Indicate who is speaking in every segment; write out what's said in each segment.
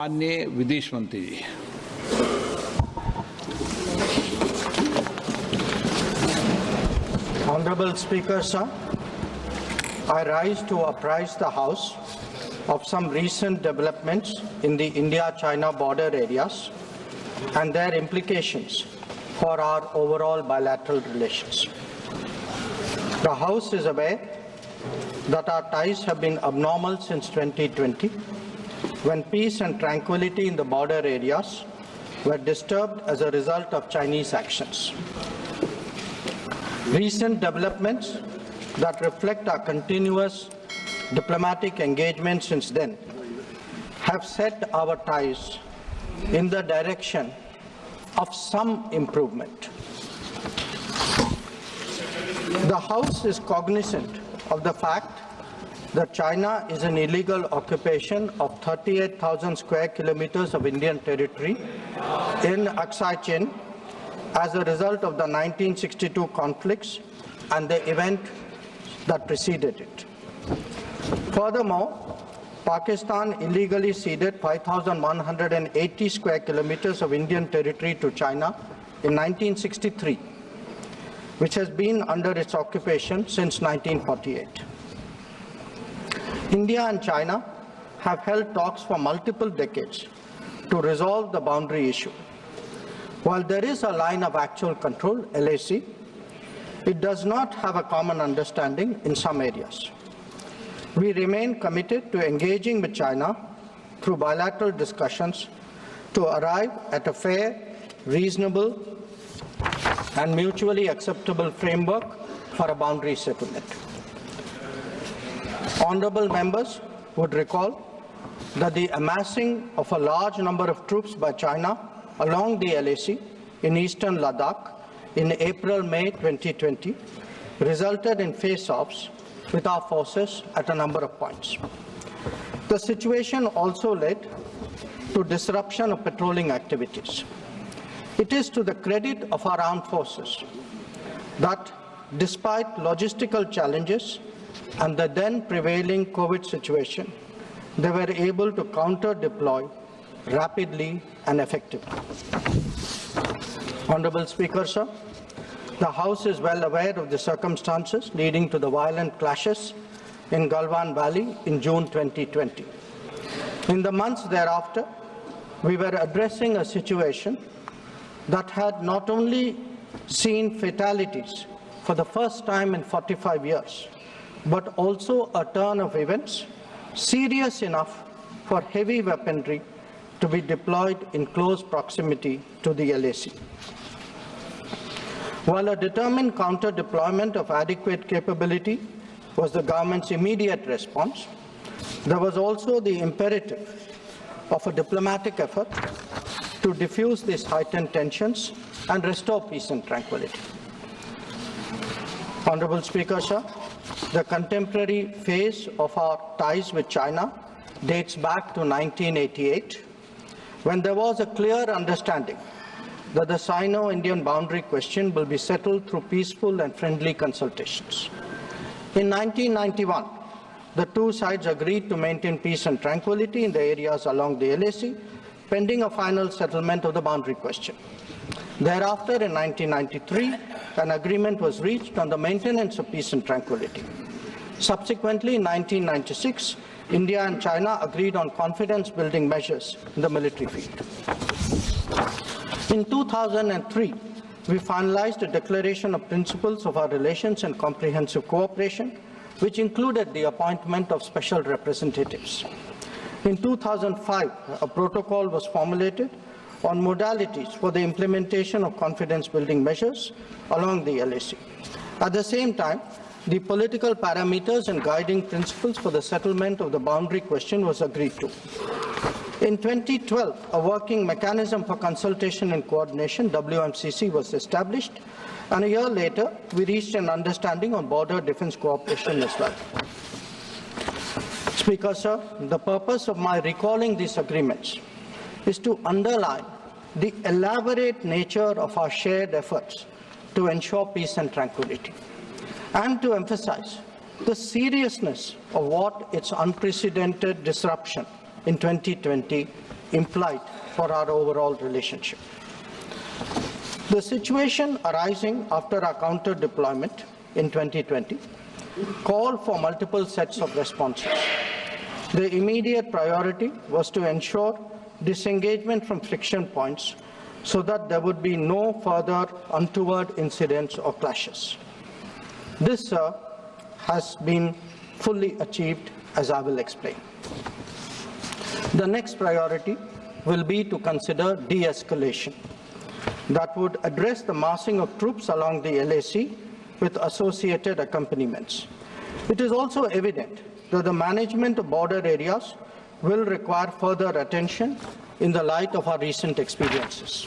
Speaker 1: माननीय विदेश मंत्री जी।
Speaker 2: Honorable Speaker, sir, I rise to apprise the House of some recent developments in the India-China border areas and their implications for our overall bilateral relations. The House is aware that our ties have been abnormal since 2020, when peace and tranquility in the border areas were disturbed as a result of Chinese actions. Recent developments that reflect our continuous diplomatic engagement since then have set our ties in the direction of some improvement. The House is cognizant of the fact that China is an illegal occupation of 38,000 square kilometers of Indian territory in Aksai Chin as a result of the 1962 conflicts and the event that preceded it. Furthermore, Pakistan illegally ceded 5,180 square kilometers of Indian territory to China in 1963, which has been under its occupation since 1948. India and China have held talks for multiple decades to resolve the boundary issue. While there is a line of actual control, LAC, it does not have a common understanding in some areas. We remain committed to engaging with China through bilateral discussions to arrive at a fair, reasonable, and mutually acceptable framework for a boundary settlement. Honorable members would recall that the amassing of a large number of troops by China along the LAC in eastern Ladakh in April-May 2020 resulted in face-offs with our forces at a number of points. The situation also led to disruption of patrolling activities. It is to the credit of our armed forces that despite logistical challenges and the then prevailing COVID situation, they were able to counter-deploy rapidly and effectively. Honorable Speaker, sir, the House is well aware of the circumstances leading to the violent clashes in Galwan Valley in June 2020. In the months thereafter, we were addressing a situation that had not only seen fatalities for the first time in 45 years, but also a turn of events serious enough for heavy weaponry to be deployed in close proximity to the LAC. While a determined counter-deployment of adequate capability was the government's immediate response, there was also the imperative of a diplomatic effort to diffuse these heightened tensions and restore peace and tranquility. Honorable Speaker, sir, the contemporary phase of our ties with China dates back to 1988, when there was a clear understanding that the Sino-Indian boundary question will be settled through peaceful and friendly consultations. In 1991, the two sides agreed to maintain peace and tranquility in the areas along the LAC, pending a final settlement of the boundary question. Thereafter, in 1993, an agreement was reached on the maintenance of peace and tranquility. Subsequently, in 1996, India and China agreed on confidence-building measures in the military field. In 2003, we finalized a declaration of principles of our relations and comprehensive cooperation, which included the appointment of special representatives. In 2005, a protocol was formulated on modalities for the implementation of confidence-building measures along the LAC. At the same time, the political parameters and guiding principles for the settlement of the boundary question was agreed to. In 2012, a working mechanism for consultation and coordination, WMCC, was established, and a year later, we reached an understanding on border defense cooperation as well. Speaker, sir, the purpose of my recalling these agreements is to underline the elaborate nature of our shared efforts to ensure peace and tranquility, and to emphasize the seriousness of what its unprecedented disruption in 2020 implied for our overall relationship. The situation arising after our counter deployment in 2020 called for multiple sets of responses. The immediate priority was to ensure disengagement from friction points so that there would be no further untoward incidents or clashes. This, sir, has been fully achieved, as I will explain. The next priority will be to consider de-escalation that would address the massing of troops along the LAC with associated accompaniments. It is also evident that the management of border areas will require further attention in the light of our recent experiences.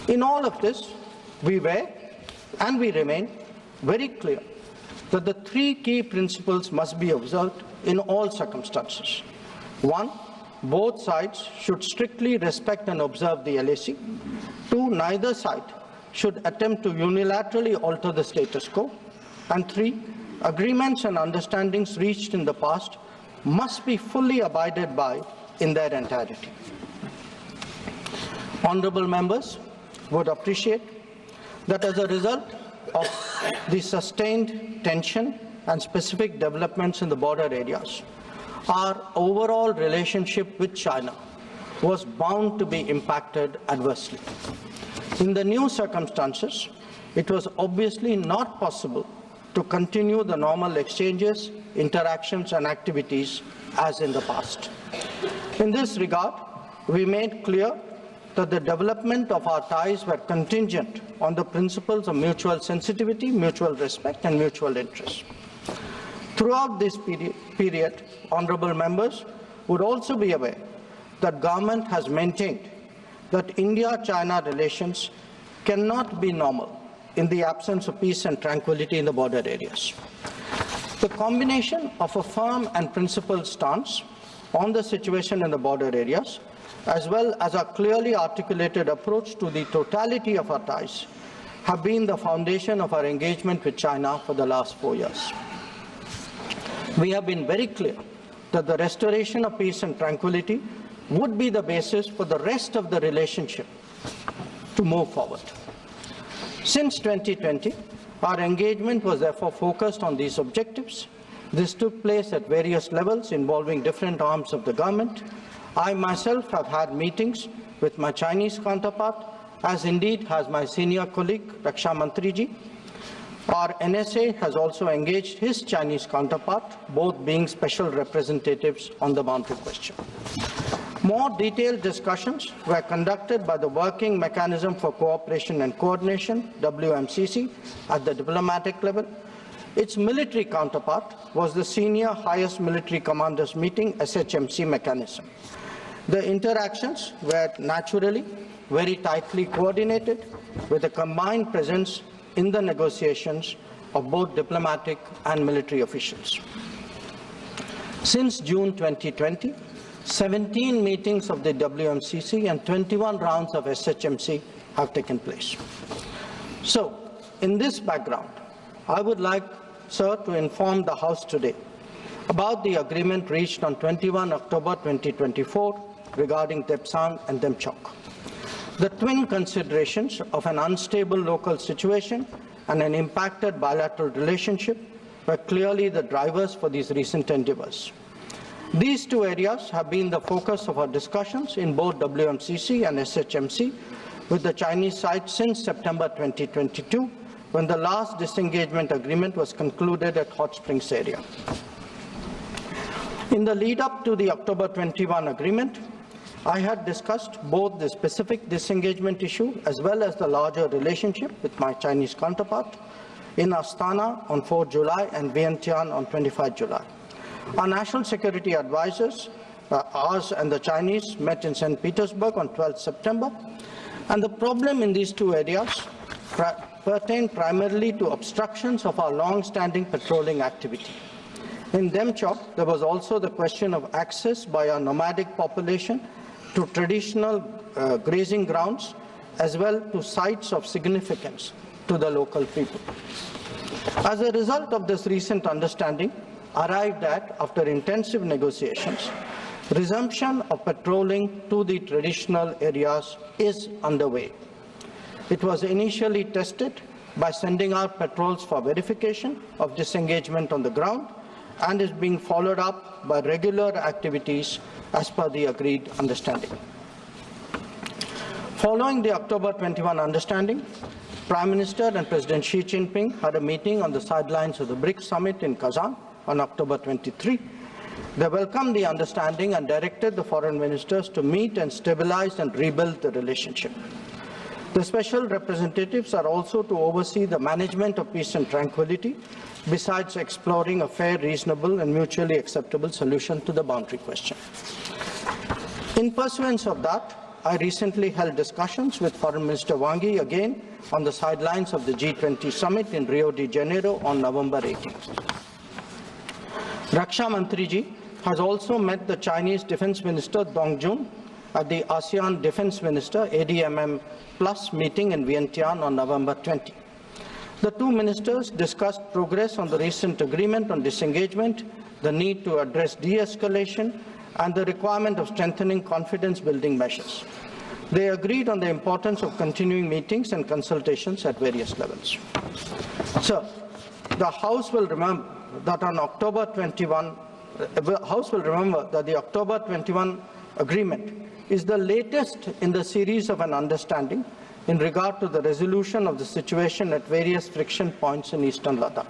Speaker 2: In all of this, we were and we remain very clear that the three key principles must be observed in all circumstances. One, both sides should strictly respect and observe the LAC. Two, neither side should attempt to unilaterally alter the status quo. And three, agreements and understandings reached in the past must be fully abided by in their entirety. Honorable members would appreciate that as a result of the sustained tension and specific developments in the border areas, our overall relationship with China was bound to be impacted adversely. In the new circumstances, it was obviously not possible to continue the normal exchanges, interactions, and activities as in the past. In this regard, we made clear that the development of our ties were contingent on the principles of mutual sensitivity, mutual respect, and mutual interest. Throughout this period, honorable members would also be aware that government has maintained that India-China relations cannot be normal in the absence of peace and tranquility in the border areas. The combination of a firm and principled stance on the situation in the border areas, as well as a clearly articulated approach to the totality of our ties, have been the foundation of our engagement with China for the last 4 years. We have been very clear that the restoration of peace and tranquility would be the basis for the rest of the relationship to move forward. Since 2020, our engagement was therefore focused on these objectives. This took place at various levels involving different arms of the government. I myself have had meetings with my Chinese counterpart, as indeed has my senior colleague, Raksha Mantriji. Our NSA has also engaged his Chinese counterpart, both being special representatives on the boundary question. More detailed discussions were conducted by the Working Mechanism for Cooperation and Coordination, WMCC, at the diplomatic level. Its military counterpart was the Senior Highest Military Commanders Meeting, SHMC mechanism. The interactions were naturally very tightly coordinated with a combined presence in the negotiations of both diplomatic and military officials. Since June 2020, 17 meetings of the WMCC and 21 rounds of SHMC have taken place. So, in this background, I would like, sir, to inform the House today about the agreement reached on 21 October 2024 regarding Tepsang and Demchok. The twin considerations of an unstable local situation and an impacted bilateral relationship were clearly the drivers for these recent endeavors. These two areas have been the focus of our discussions in both WMCC and SHMC with the Chinese side since September 2022, when the last disengagement agreement was concluded at Hot Springs area. In the lead up to the October 21 agreement, I had discussed both the specific disengagement issue as well as the larger relationship with my Chinese counterpart in Astana on 4 July and Vientiane on 25 July. Our national security advisors, ours and the Chinese, met in St. Petersburg on 12 September, and the problem in these two areas pertained primarily to obstructions of our long-standing patrolling activity. In Demchok, there was also the question of access by our nomadic population to traditional grazing grounds, as well to sites of significance to the local people. As a result of this recent understanding, arrived at, after intensive negotiations, Resumption of patrolling to the traditional areas is underway. It was initially tested by sending out patrols for verification of disengagement on the ground and is being followed up by regular activities as per the agreed understanding. Following the October 21 understanding, Prime Minister and President Xi Jinping had a meeting on the sidelines of the BRICS summit in Kazan on October 23. They welcomed the understanding and directed the foreign ministers to meet and stabilize and rebuild the relationship. The special representatives are also to oversee the management of peace and tranquility, besides exploring a fair, reasonable and mutually acceptable solution to the boundary question. In pursuance of that, I recently held discussions with Foreign Minister Wang Yi again on the sidelines of the G20 summit in Rio de Janeiro on November 18th. Raksha Mantriji has also met the Chinese Defense Minister Dong Jun at the ASEAN Defense Minister ADMM Plus meeting in Vientiane on November 20. The two ministers discussed progress on the recent agreement on disengagement, the need to address de-escalation, and the requirement of strengthening confidence-building measures. They agreed on the importance of continuing meetings and consultations at various levels. Sir, the House will remember that on October 21, the October 21 agreement is the latest in the series of an understanding in regard to the resolution of the situation at various friction points in eastern Ladakh.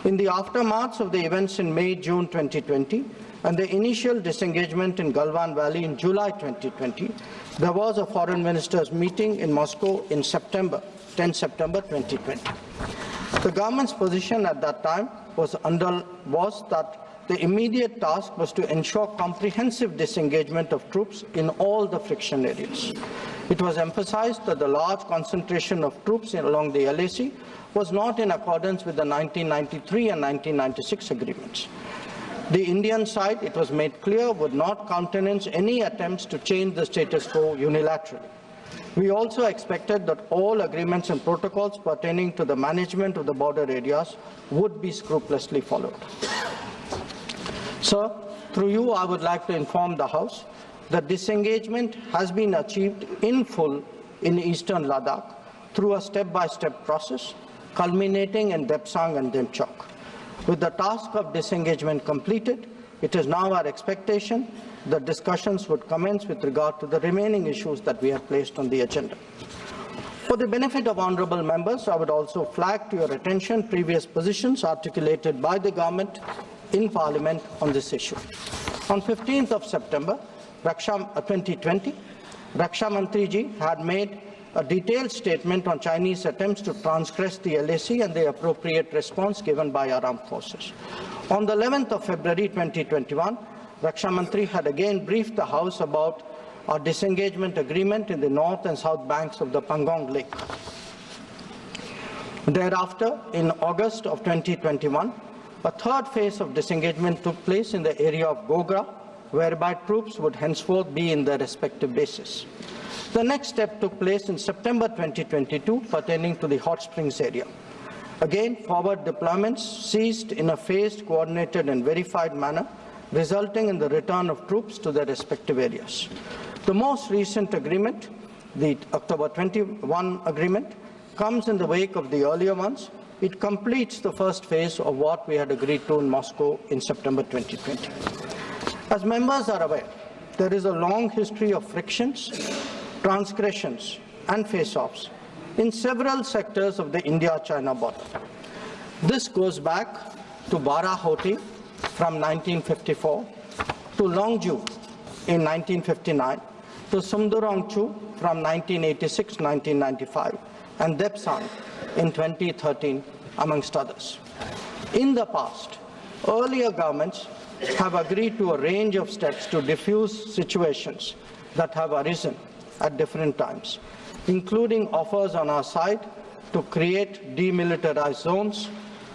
Speaker 2: In the aftermath of the events in May-June 2020 and the initial disengagement in Galwan Valley in July 2020, there was a foreign ministers meeting in Moscow in 10 September 2020. The government's position at that time was that the immediate task was to ensure comprehensive disengagement of troops in all the friction areas. It was emphasized that the large concentration of troops along the LAC was not in accordance with the 1993 and 1996 agreements. The Indian side, it was made clear, would not countenance any attempts to change the status quo unilaterally. We also expected that all agreements and protocols pertaining to the management of the border areas would be scrupulously followed. Sir, through you, I would like to inform the House that disengagement has been achieved in full in eastern Ladakh through a step-by-step process, culminating in Depsang and Demchok. With the task of disengagement completed, it is now our expectation that discussions would commence with regard to the remaining issues that we have placed on the agenda. For the benefit of honourable members, I would also flag to your attention previous positions articulated by the government in Parliament on this issue. On 15th of September 2020, Raksha Mantriji had made a detailed statement on Chinese attempts to transgress the LAC and the appropriate response given by our armed forces. On the 11th of February 2021, Raksha Mantri had again briefed the House about our disengagement agreement in the north and south banks of the Pangong Lake. Thereafter, in August of 2021, a third phase of disengagement took place in the area of Gogra, whereby troops would henceforth be in their respective bases. The next step took place in September 2022, pertaining to the Hot Springs area. Again, forward deployments ceased in a phased, coordinated and verified manner, resulting in the return of troops to their respective areas. The most recent agreement, the October 21 agreement, comes in the wake of the earlier ones. It completes the first phase of what we had agreed to in Moscow in September 2020. As members are aware, there is a long history of frictions, transgressions and face-offs in several sectors of the India-China border. This goes back to Barahoti from 1954, to Longju in 1959, to Sumdurongchu from 1986-1995, and Depsang in 2013, amongst others. In the past, earlier governments have agreed to a range of steps to diffuse situations that have arisen at different times, including offers on our side to create demilitarized zones,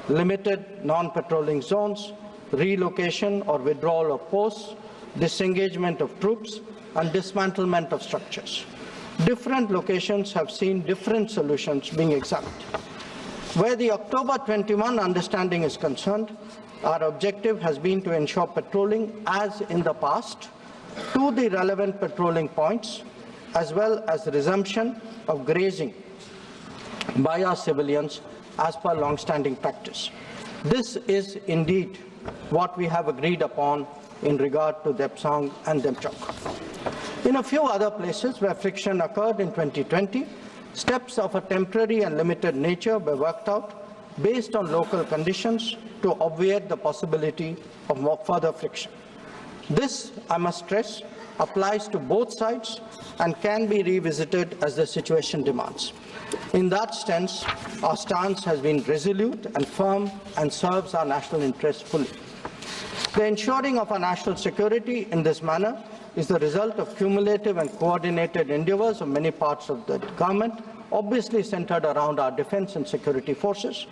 Speaker 2: limited non-patrolling zones, relocation or withdrawal of posts, disengagement of troops, and dismantlement of structures. Different locations have seen different solutions being examined. Where the October 21 understanding is concerned, our objective has been to ensure patrolling as in the past to the relevant patrolling points, as well as the resumption of grazing by our civilians as per long-standing practice. This is indeed what we have agreed upon in regard to Depsang and Demchok. In a few other places where friction occurred in 2020, steps of a temporary and limited nature were worked out based on local conditions to obviate the possibility of further friction. This, I must stress, applies to both sides and can be revisited as the situation demands. In that sense, our stance has been resolute and firm and serves our national interests fully. The ensuring of our national security in this manner is the result of cumulative and coordinated endeavours of many parts of the government, obviously centred around our defence and security forces.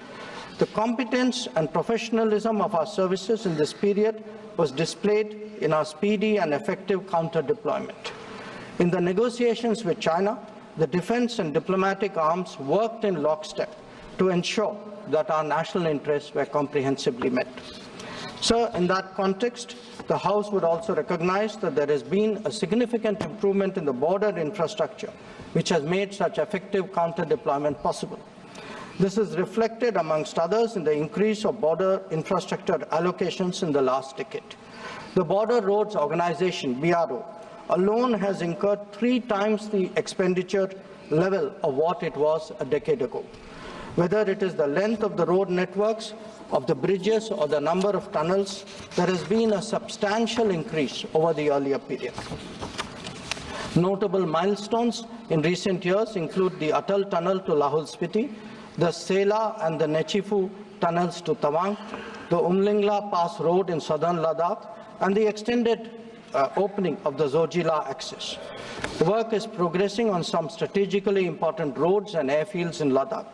Speaker 2: The competence and professionalism of our services in this period was displayed in our speedy and effective counter-deployment. In the negotiations with China, the defence and diplomatic arms worked in lockstep to ensure that our national interests were comprehensively met. Sir, in that context, the House would also recognize that there has been a significant improvement in the border infrastructure, which has made such effective counter-deployment possible. This is reflected, amongst others, in the increase of border infrastructure allocations in the last decade. The Border Roads Organization, BRO, alone has incurred 3 times the expenditure level of what it was a decade ago. Whether it is the length of the road networks, of the bridges, or the number of tunnels, there has been a substantial increase over the earlier period. Notable milestones in recent years include the Atal Tunnel to Lahul Spiti, the Sela and the Nechifu tunnels to Tawang, the Umlingla Pass Road in southern Ladakh, and the extended opening of the Zojila axis. The work is progressing on some strategically important roads and airfields in Ladakh.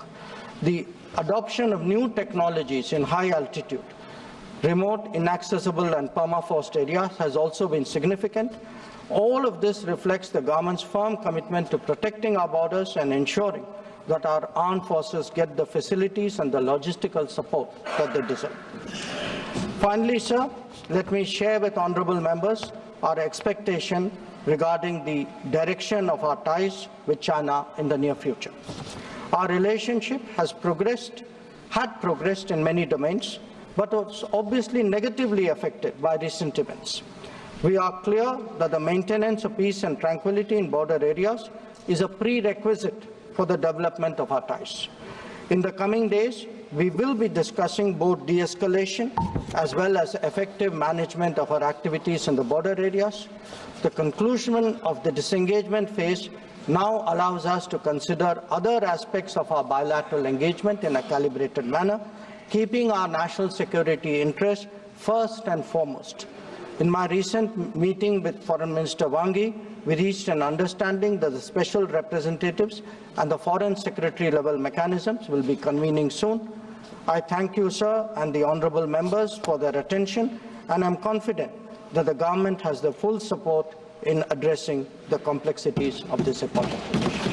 Speaker 2: The adoption of new technologies in high altitude, remote, inaccessible and permafrost areas has also been significant. All of this reflects the government's firm commitment to protecting our borders and ensuring that our armed forces get the facilities and the logistical support that they deserve. Finally, sir, let me share with honourable members our expectation regarding the direction of our ties with China in the near future. Our relationship had progressed in many domains, but was obviously negatively affected by recent events. We are clear that the maintenance of peace and tranquility in border areas is a prerequisite for the development of our ties. In the coming days, we will be discussing both de-escalation as well as effective management of our activities in the border areas. The conclusion of the disengagement phase now allows us to consider other aspects of our bilateral engagement in a calibrated manner, keeping our national security interests first and foremost. In my recent meeting with Foreign Minister Wang Yi, we reached an understanding that the special representatives and the Foreign Secretary level mechanisms will be convening soon. I thank you, sir, and the honourable members for their attention, and I am confident that the government has the full support in addressing the complexities of this important issue.